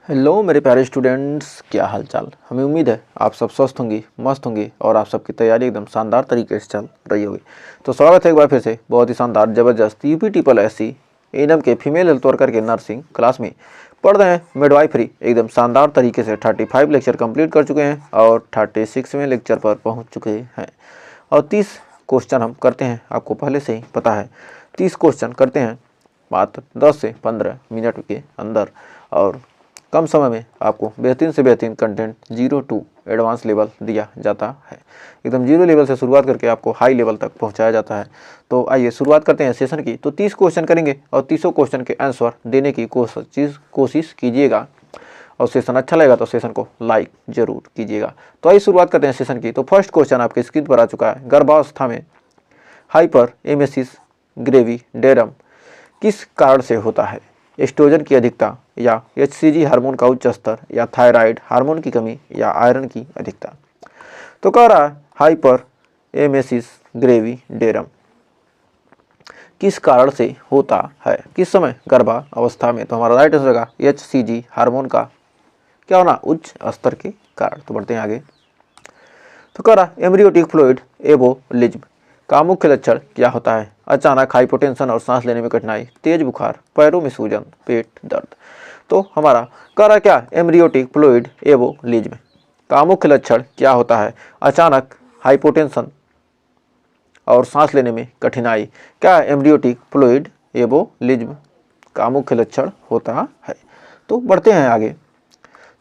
Hello मेरे प्यारे students, क्या हाल चाल। हमें उम्मीद है आप सब स्वस्थ होंगे, मस्त होंगे और आप सबकी तैयारी एकदम शानदार तरीके से चल रही होगी। तो स्वागत है एक बार फिर से बहुत ही शानदार ज़बरदस्त यूपी ट्रिपल एससी एनएम के फीमेल हेल्थ वर्कर के नर्सिंग क्लास में पढ़ रहे हैं मिडवाइफरी एकदम शानदार तरीके से 35 लेक्चर कंप्लीट कर चुके हैं और 36वें लेक्चर पर पहुँच चुके हैं और 30 क्वेश्चन हम करते हैं। आपको पहले से ही पता है 30 क्वेश्चन करते हैं मात्र 10 से 15 मिनट के अंदर और कम समय में आपको बेहतरीन से बेहतरीन कंटेंट 0 to एडवांस लेवल दिया जाता है। एकदम 0 लेवल से शुरुआत करके आपको हाई लेवल तक पहुंचाया जाता है। तो आइए शुरुआत करते हैं सेशन की। तो 30 क्वेश्चन करेंगे और 30 क्वेश्चन के आंसर देने की कोशिश कीजिएगा और सेशन अच्छा लगेगा तो सेशन को लाइक जरूर कीजिएगा। तो आइए शुरुआत करते हैं सेशन की। तो फर्स्ट क्वेश्चन आपके स्क्रीन पर आ चुका है। गर्भावस्था में हाइपर एमेसिस ग्रेविडेरम किस कारण से होता है? एस्ट्रोजन की अधिकता या HCG हार्मोन का उच्च स्तर या थायराइड हार्मोन की कमी या आयरन की अधिकता। तो कह रहा है हाइपर एमेसिस ग्रेविडेरम किस कारण से होता है, किस समय गर्भावस्था में। तो हमारा राइट आंसर होगा HCG हार्मोन का क्या होना, उच्च स्तर के कारण। तो बढ़ते हैं आगे। तो कह रहा एम्ब्रियोटिक फ्लूइड एबोलिज्म का मुख्य लक्षण क्या होता है? अचानक हाइपोटेंशन और सांस लेने में कठिनाई, तेज बुखार, पैरों में सूजन, पेट दर्द। तो हमारा कह रहा क्या, एम्ब्रियोटिक फ्लूइड एबोलिज्म का मुख्य लक्षण क्या होता है? अचानक हाइपोटेंशन और सांस लेने में कठिनाई। क्या एम्ब्रियोटिक फ्लूइड एबोलिज्म का मुख्य लक्षण होता है। तो बढ़ते हैं आगे।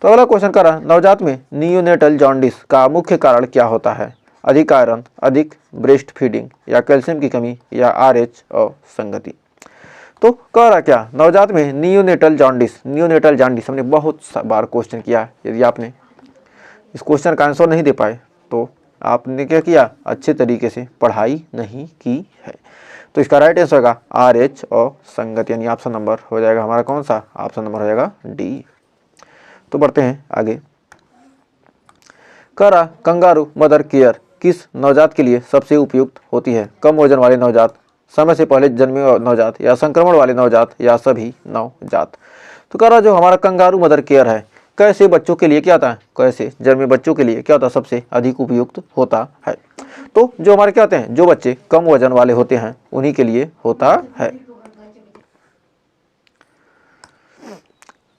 तो अगला क्वेश्चन कर रहा नवजात में नियोनेटल जॉन्डिस का मुख्य कारण क्या होता है? अधिक आयरन, अधिक ब्रेस्ट फीडिंग या कैल्शियम की कमी या RH और संगति। तो कह रहा क्या, नवजात में नियोनेटल जॉन्डिस हमने बहुत बार क्वेश्चन किया। यदि आपने इस क्वेश्चन का आंसर नहीं दे पाए तो आपने क्या किया, अच्छे तरीके से पढ़ाई नहीं की है। तो इसका राइट आंसर होगा RH और संगति, यानी ऑप्शन नंबर हो जाएगा हमारा कौन सा, ऑप्शन नंबर हो जाएगा D। तो बढ़ते हैं आगे। कह रहा कंगारू मदर केयर किस नवजात के लिए सबसे उपयुक्त होती है? कम वजन वाले नवजात, समय से पहले जन्मे नवजात या संक्रमण वाले नवजात या सभी नवजात। तो कह रहा जो हमारा कंगारू मदर केयर है, कैसे बच्चों के लिए क्या होता है, कैसे जन्मे बच्चों के लिए क्या होता है, सबसे अधिक उपयुक्त होता है। तो जो हमारे क्या होते हैं, जो बच्चे कम वजन वाले होते हैं उन्हीं के लिए होता है।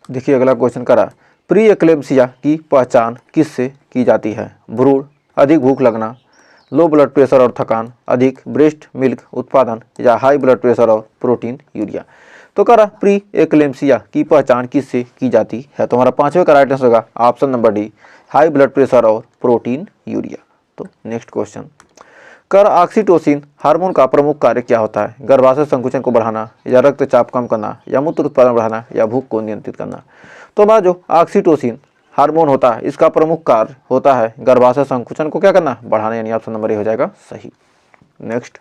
देखिए अगला क्वेश्चन करा प्री एक्लेम्सिया की पहचान किससे की जाती है? भ्रूण, अधिक भूख लगना, लो ब्लड प्रेशर और थकान, अधिक ब्रेस्ट मिल्क उत्पादन या हाई ब्लड प्रेशर और प्रोटीन यूरिया। तो कह रहा प्री एक्लेम्सिया की पहचान किससे की जाती है? तो हमारा पांचवें का राइट आंसर होगा option number D, high blood pressure और प्रोटीन यूरिया। तो नेक्स्ट क्वेश्चन कर ऑक्सीटोसिन हार्मोन का प्रमुख कार्य क्या होता है? गर्भाशय संकुचन को बढ़ाना या रक्तचाप कम करना या मूत्र उत्पादन बढ़ाना या भूख को नियंत्रित करना। तो हमारा जो ऑक्सीटोसिन हार्मोन होता है इसका प्रमुख कार्य होता है गर्भाशय संकुचन को क्या करना, बढ़ाना, यानी ऑप्शन नंबर A हो जाएगा सही। नेक्स्ट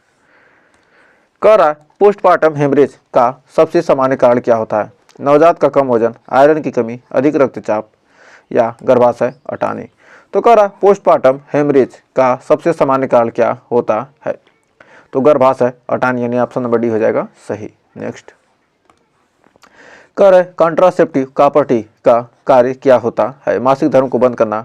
कह रहा पोस्टपार्टम हेमरेज का सबसे सामान्य कारण क्या होता है? नवजात का कम वजन, आयरन की कमी, अधिक रक्तचाप या गर्भाशय हटाने। तो कह रहा पोस्टपार्टम हेमरेज का सबसे सामान्य कारण क्या होता है? तो गर्भाशय हटाने, यानी ऑप्शन नंबर D हो जाएगा सही। नेक्स्ट कह रहे कॉन्ट्रासेप्टिव प्रॉपर्टी का कार्य क्या होता है? मासिक धर्म को बंद करना,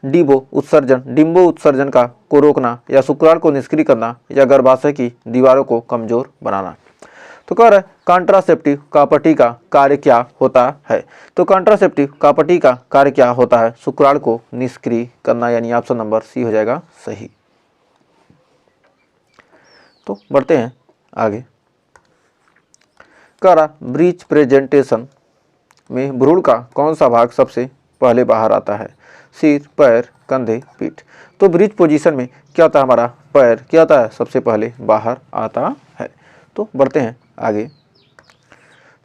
डिम्बो उत्सर्जन को रोकना या शुक्राणु को निष्क्रिय करना या गर्भाशय की दीवारों को कमजोर बनाना। तो कह रहे कॉन्ट्रासेप्टिव प्रॉपर्टी का कार्य क्या होता है? तो कॉन्ट्रासेप्टिव प्रॉपर्टी का कार्य क्या होता है? शुक्राणु को निष्क्रिय करना, यानी ऑप्शन नंबर C हो जाएगा सही। तो बढ़ते हैं आगे। कह रहा ब्रीच प्रेजेंटेशन में भ्रूण का कौन सा भाग सबसे पहले बाहर आता है? सिर, पैर, कंधे, पीठ। तो ब्रीच पोजीशन में क्या होता है, हमारा पैर क्या होता है, सबसे पहले बाहर आता है। तो बढ़ते हैं आगे।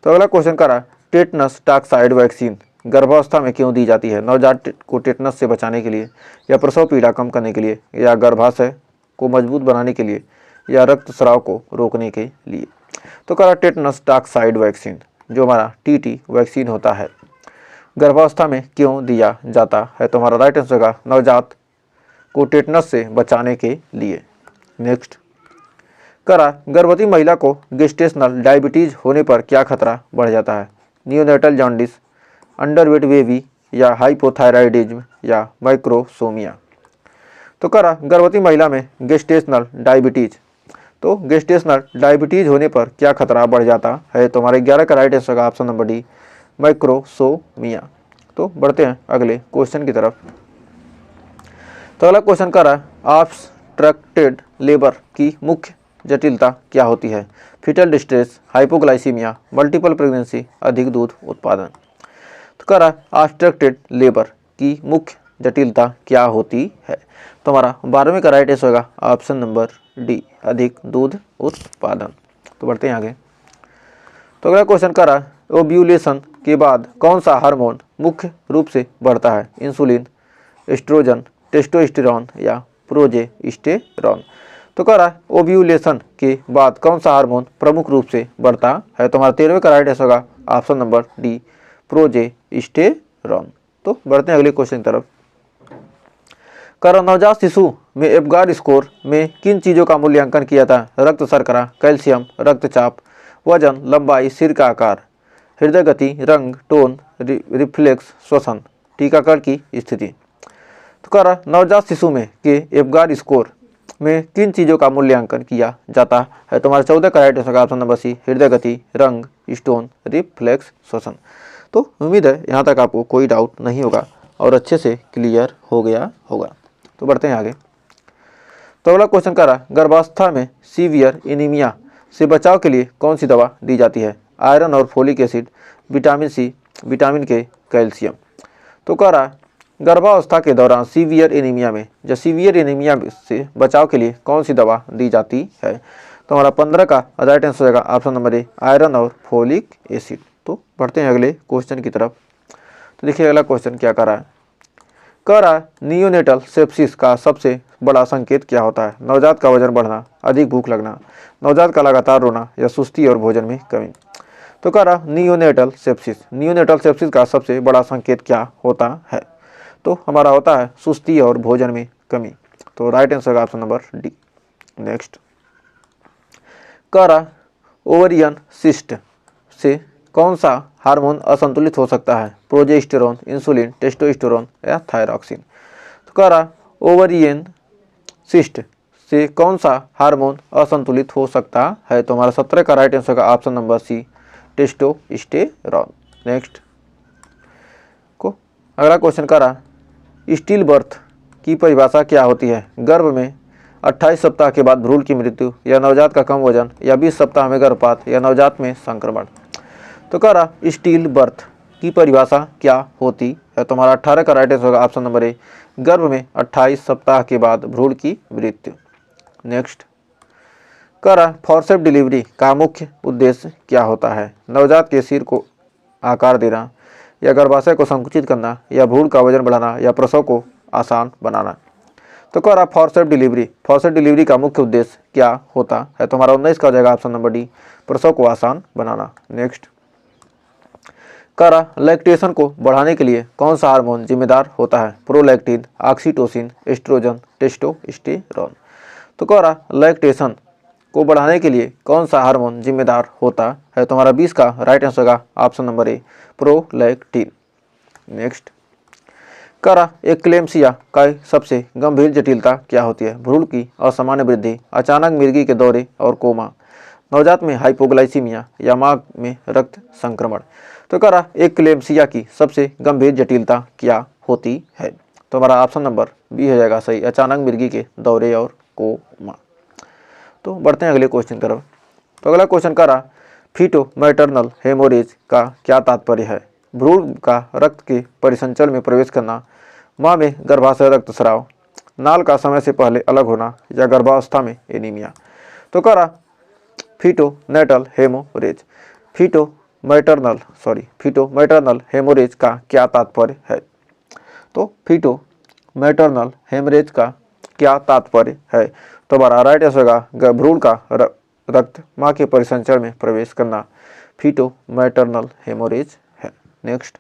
तो अगला क्वेश्चन करा टेटनस टॉक्साइड वैक्सीन गर्भावस्था में क्यों दी जाती है? नवजात को टेटनस से बचाने के लिए या प्रसव पीड़ा कम करने के लिए या गर्भाशय को मजबूत बनाने के लिए या रक्तस्राव को रोकने के लिए। तो करा टेटनस टॉक्साइड वैक्सीन जो हमारा TT वैक्सीन होता है गर्भावस्था में क्यों दिया जाता है? तो हमारा राइट आंसर होगा नवजात को टेटनस से बचाने के लिए। नेक्स्ट करा गर्भवती महिला को गेस्टेशनल डायबिटीज होने पर क्या खतरा बढ़ जाता है? नियोनेटल जॉन्डिस, अंडरवेट बेबी या हाइपोथायराइडिज्म या माइक्रोसोमिया। तो कह रहा गर्भवती महिला में गेस्टेशनल डायबिटीज, तो गेस्टेशनल डायबिटीज होने पर क्या खतरा बढ़ जाता है? तो हमारे 11 का राइट आंसर होगा ऑप्शन नंबर डी, माइक्रोसोमिया। तो बढ़ते हैं अगले क्वेश्चन की तरफ। तो अगला क्वेश्चन कर रहा है ऑब्स्ट्रक्टेड लेबर की मुख्य जटिलता क्या होती है? Fetal distress, hypoglycaemia, multiple pregnancy, अधिक दूध उत्पादन। तो कह रहा है ऑब्स्ट्रक्टेड लेबर की मुख्य जटिलता क्या होती है? तो हमारा 12वें का राइट आंसर होगा ऑप्शन नंबर डी, अधिक दूध उत्पादन। तो बढ़ते हैं आगे। तो अगला क्वेश्चन कर रहा है ओव्यूलेशन के बाद कौन सा हार्मोन मुख्य रूप से बढ़ता है? इंसुलिन, एस्ट्रोजन, टेस्टोस्टेरोन या प्रोजेस्टेरोन। तो कह रहा है ओव्यूलेशन के बाद कौन सा हार्मोन प्रमुख रूप से बढ़ता है? तो हमारा 13वें का राइट आंसर होगा ऑप्शन नंबर डी, प्रोजेस्टेरोन। तो बढ़ते हैं अगले क्वेश्चन की तरफ। कर नवजात शिशु में एप्गार स्कोर में किन चीज़ों का मूल्यांकन किया था? रक्त शर्करा, कैल्शियम, रक्तचाप, वजन, लंबाई, सिर का आकार, हृदय गति, रंग, टोन, रिफ्लेक्स, श्वसन, टीकाकरण की स्थिति। तो कह रहा नवजात शिशु में के एप्गार स्कोर में किन चीज़ों का मूल्यांकन किया जाता है? तो हमारे 14 का right answer option number C, हृदय गति, रंग, स्टोन, रिफ्लेक्स, श्वसन। तो उम्मीद है यहाँ तक आपको कोई डाउट नहीं होगा और अच्छे से क्लियर हो गया होगा। तो बढ़ते हैं आगे। तो अगला क्वेश्चन कर रहा गर्भावस्था में सीवियर एनीमिया से बचाव के लिए कौन सी दवा दी जाती है? आयरन और folic acid, vitamin C, vitamin K, calcium. तो कह रहा गर्भावस्था के दौरान सीवियर एनीमिया में या सीवियर एनीमिया से बचाव के लिए कौन सी दवा दी जाती है? तो हमारा 15 का राइट आंसर होगा ऑप्शन नंबर ए, आयरन और फोलिक एसिड। तो बढ़ते हैं अगले क्वेश्चन की तरफ। तो देखिए अगला क्वेश्चन क्या कर रहा है। कह रहा नियोनेटल सेप्सिस का सबसे बड़ा संकेत क्या होता है? नवजात का वजन बढ़ना, अधिक भूख लगना, नवजात का लगातार रोना या सुस्ती और भोजन में कमी। तो कह रहा नियोनेटल सेप्सिस का सबसे बड़ा संकेत क्या होता है? तो हमारा होता है सुस्ती और भोजन में कमी। तो राइट आंसर होगा ऑप्शन नंबर डी। नेक्स्ट कह रहा ओवरियन सिस्ट से कौन सा हार्मोन असंतुलित हो सकता है? प्रोजेस्टेरोन, इंसुलिन, टेस्टोस्टेरोन या थायरॉक्सिन। तो कह रहा ओवरियन सिस्ट से कौन सा हार्मोन असंतुलित हो सकता है? तो हमारा 17 का राइट आंसर का option number C, testosterone. Next को अगला क्वेश्चन कह रहा स्टिल बर्थ की परिभाषा क्या होती है? गर्भ में 28 सप्ताह के बाद भ्रूण की मृत्यु या नवजात का कम वजन या 20 सप्ताह में गर्भपात या नवजात में संक्रमण। तो कह रहा स्टिल बर्थ की परिभाषा क्या होती है? तो हमारा 18 का राइट आंसर होगा ऑप्शन नंबर ए, गर्भ में 28 सप्ताह के बाद भ्रूण की मृत्यु। नेक्स्ट कह रहा फॉरसेप्स डिलीवरी का मुख्य उद्देश्य क्या होता है? नवजात के सिर को आकार देना या गर्भाशय को संकुचित करना या भ्रूण का वजन बढ़ाना या प्रसव को आसान बनाना। तो कह रहा फॉरसेप्स डिलीवरी का मुख्य उद्देश्य क्या होता है? तो हमारा 19 का हो जाएगा ऑप्शन नंबर डी, प्रसव को आसान बनाना। नेक्स्ट कह रहा लैक्टेशन को बढ़ाने के लिए कौन सा हार्मोन जिम्मेदार होता है? Prolactin, oxytocin, oestrogen, testosterone. तो कह रहा लैक्टेशन को बढ़ाने के लिए कौन सा हार्मोन जिम्मेदार होता है? तो हमारा 20 का राइट आंसर होगा option number A, prolactin. Next कह रहा एक्लेम्सिया का सबसे गंभीर जटिलता क्या होती है? भ्रूण की असामान्य वृद्धि, अचानक मिर्गी के दौरे और कोमा, नवजात में हाइपोग्लाइसीमिया या मां में रक्त संक्रमण। तो कह रहा एक्लेम्सिया की सबसे गंभीर जटिलता क्या होती है? तो हमारा ऑप्शन नंबर बी हो जाएगा सही, अचानक मिर्गी के दौरे और कोमा। तो बढ़ते हैं अगले क्वेश्चन की तरफ। तो अगला क्वेश्चन कह रहा फीटो मैटरनल हेमोरेज का क्या तात्पर्य है? भ्रूण का रक्त के परिसंचरण में प्रवेश करना, मां में गर्भाशय रक्तस्राव, नाल का समय से पहले अलग होना या गर्भावस्था में एनीमिया। तो कह रहा फीटो मैटरनल हेमोरेज का क्या तात्पर्य है? तो फीटो मैटरनल हेमरेज का क्या तात्पर्य है? तो हमारा राइट आंसर होगा भ्रूण का रक्त मां के परिसंचरण में प्रवेश करना, फीटो मैटरनल हेमोरेज है। नेक्स्ट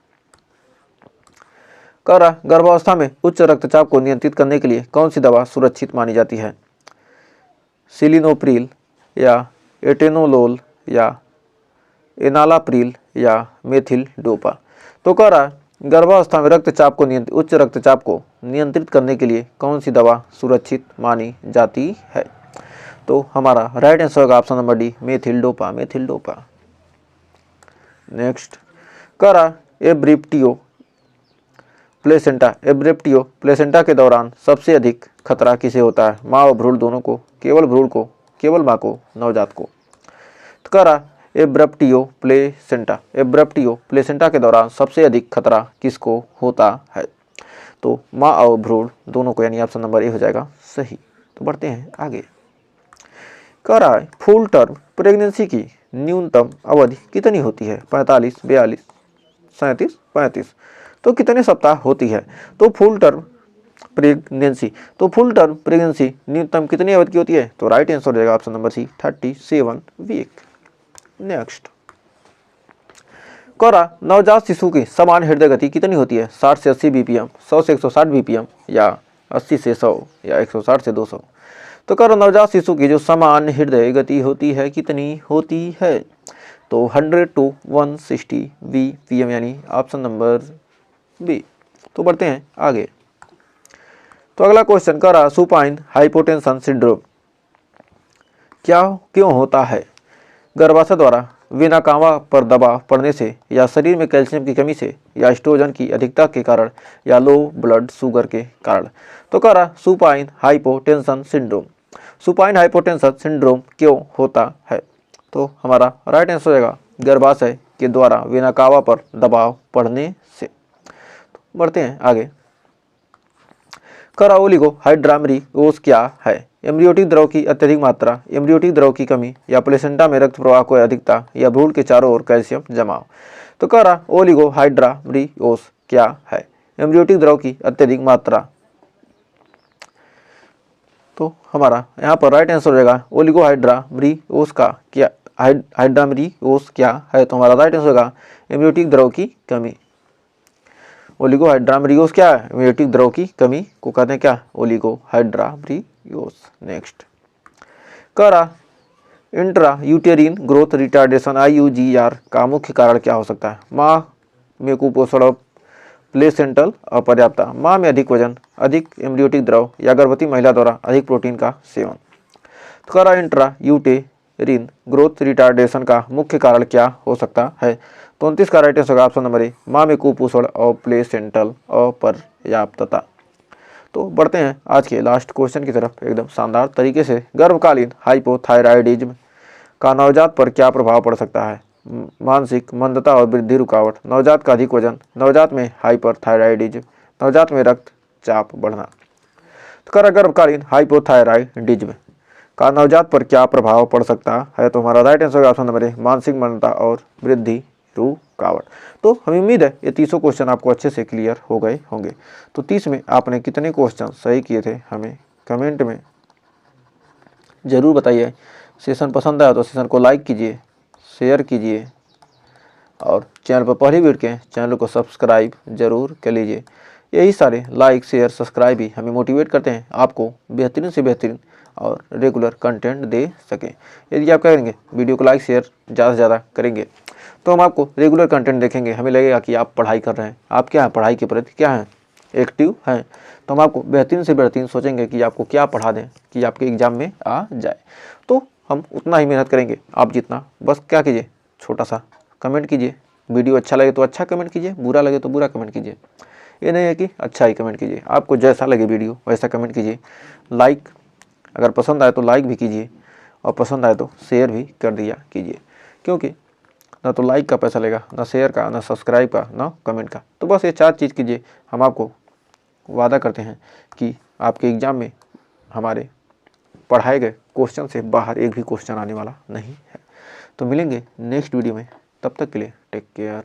कह रहा गर्भावस्था में उच्च रक्तचाप को नियंत्रित करने के लिए कौन सी दवा सुरक्षित मानी जाती है? सिलिनोप्रिल या एटेनोलोल या एनालाप्रिल या मेथिल डोपा। तो कह रहा है गर्भावस्था में रक्तचाप को उच्च रक्तचाप को नियंत्रित करने के लिए कौन सी दवा सुरक्षित मानी जाती है? तो हमारा राइट आंसर होगा option number D, methyl dopa. Next कह रहा एब्रिप्टियो प्लेसेंटा के दौरान सबसे अधिक खतरा किसे होता है? माँ और भ्रूण दोनों को, केवल भ्रूण को, केवल माँ को, नवजात को? तो कह रहा एब्रप्टियो प्लेसेंटा के दौरान सबसे अधिक खतरा किसको होता है? तो माँ और भ्रूण दोनों को, यानी ऑप्शन नंबर ए हो जाएगा सही। तो बढ़ते हैं आगे। कह रहा है फुल टर्म प्रेगनेंसी की न्यूनतम अवधि कितनी होती है? 45, 42, 37, 35। तो कितने सप्ताह होती है? तो फुल टर्म प्रेगनेंसी न्यूनतम कितनी अवधि की होती है? तो राइट आंसर हो जाएगा option number C, 37 week. Next कह रहा नवजात शिशु की समान हृदय गति कितनी होती है? 60 से 80 बीपीएम, 100 से 160 बीपीएम, या 80 से 100, या 160 से 200? तो कह रहा नवजात शिशु की जो समान हृदय गति होती है कितनी होती है? तो 100 to 160 बीपीएम, यानी ऑप्शन नंबर बी। तो बढ़ते हैं आगे। तो अगला क्वेश्चन कह रहा सुपाइन हाइपोटेंशन सिंड्रोम क्यों होता है? गर्भाशय द्वारा वेनाकावा पर दबाव पड़ने से, या शरीर में कैल्शियम की कमी से, या एस्ट्रोजन की अधिकता के कारण, या लो ब्लड शुगर के कारण? तो कह रहा सुपाइन हाइपोटेंशन सिंड्रोम क्यों होता है? तो हमारा राइट आंसर हो जाएगा गर्भाशय के द्वारा वेनाकावा पर दबाव पड़ने से। तो बढ़ते हैं आगे। ओलिगो हाइड्रामरियोस क्या है? एम्ब्रियोटिक द्रव की अत्यधिक मात्रा, एम्ब्रियोटिक द्रव की कमी, या प्लेसेंटा में रक्त प्रवाह की अधिकता, या भ्रूण के चारों ओर कैल्शियम जमाव? तो कह रहा ओलिगो हाइड्रामरियोस क्या है? एम्ब्रियोटिक द्रव की अत्यधिक मात्रा। तो हमारा यहाँ पर राइट आंसर हो जाएगा ओलिगो हाइड्रामरियोस क्या है? तो हमारा राइट आंसर होगा एम्ब्रियोटिक द्रव की कमी। ओलिगो हाइड्रामरियोस क्या है? एम्ब्रियोटिक द्रव की कमी को कहते हैं क्या? ओलिगो हाइड्रामरियोस। नेक्स्ट कह रहा इंट्रा यूटेरिन ग्रोथ रिटार्डेशन IUGR का मुख्य कारण क्या हो सकता है? माँ में कुपोषण और प्लेसेंटल अपर्याप्तता, माँ में अधिक वजन, अधिक एम्ब्रियोटिक द्रव, या गर्भवती महिला द्वारा अधिक प्रोटीन का सेवन? तो कह रहा इंट्रा यूटेरिन ग्रोथ रिटार्डेशन का मुख्य कारण क्या हो सकता है? तो 29 का राइट आंसर होगा ऑप्शन नंबर ए, माँ में कुपोषण और प्लेसेंटल अपर्याप्तता। तो बढ़ते हैं आज के लास्ट क्वेश्चन की तरफ एकदम शानदार तरीके से। गर्भकालीन हाइपोथायराइडिज्म का नवजात पर क्या प्रभाव पड़ सकता है? मानसिक मंदता और वृद्धि रुकावट, नवजात का अधिक वजन, नवजात में हाइपरथायराइडिज्म, नवजात में रक्तचाप बढ़ना? तो कह रहा गर्भकालीन हाइपोथायराइडिज्म का नवजात पर क्या प्रभाव पड़ सकता है? तो हमारा राइट आंसर होगा ऑप्शन नंबर ए, मानसिक मंदता और वृद्धि रुकावट। तो हमें उम्मीद है ये 30 क्वेश्चन आपको अच्छे से क्लियर हो गए होंगे। तो 30 में आपने कितने क्वेश्चन सही किए थे हमें कमेंट में ज़रूर बताइए। सेशन पसंद आया तो सेशन को लाइक कीजिए, शेयर कीजिए, और चैनल पर पहली वीडियो के चैनल को सब्सक्राइब जरूर कर लीजिए। यही सारे लाइक शेयर सब्सक्राइब ही हमें मोटिवेट करते हैं आपको बेहतरीन से बेहतरीन और रेगुलर कंटेंट दे सकें। यदि आप करेंगे वीडियो को लाइक शेयर ज़्यादा से ज़्यादा करेंगे तो हम आपको रेगुलर कंटेंट देखेंगे, हमें लगेगा कि आप पढ़ाई कर रहे हैं, आप क्या है पढ़ाई के प्रति क्या हैं एक्टिव हैं, तो हम आपको बेहतरीन से बेहतरीन सोचेंगे कि आपको क्या पढ़ा दें कि आपके एग्ज़ाम में आ जाए। तो हम उतना ही मेहनत करेंगे आप जितना। बस क्या कीजिए, छोटा सा कमेंट कीजिए, वीडियो अच्छा लगे तो अच्छा कमेंट कीजिए, बुरा लगे तो बुरा कमेंट कीजिए। ये नहीं है कि अच्छा ही कमेंट कीजिए, आपको जैसा लगे वीडियो वैसा कमेंट कीजिए। लाइक अगर पसंद आए तो लाइक भी कीजिए, और पसंद आए तो शेयर भी कर दिया कीजिए, क्योंकि ना तो लाइक का पैसा लेगा, ना शेयर का, ना सब्सक्राइब का, ना कमेंट का। तो बस ये 4 चीज़ कीजिए, हम आपको वादा करते हैं कि आपके एग्ज़ाम में हमारे पढ़ाए गए क्वेश्चन से बाहर एक भी क्वेश्चन आने वाला नहीं है। तो मिलेंगे नेक्स्ट वीडियो में, तब तक के लिए टेक केयर।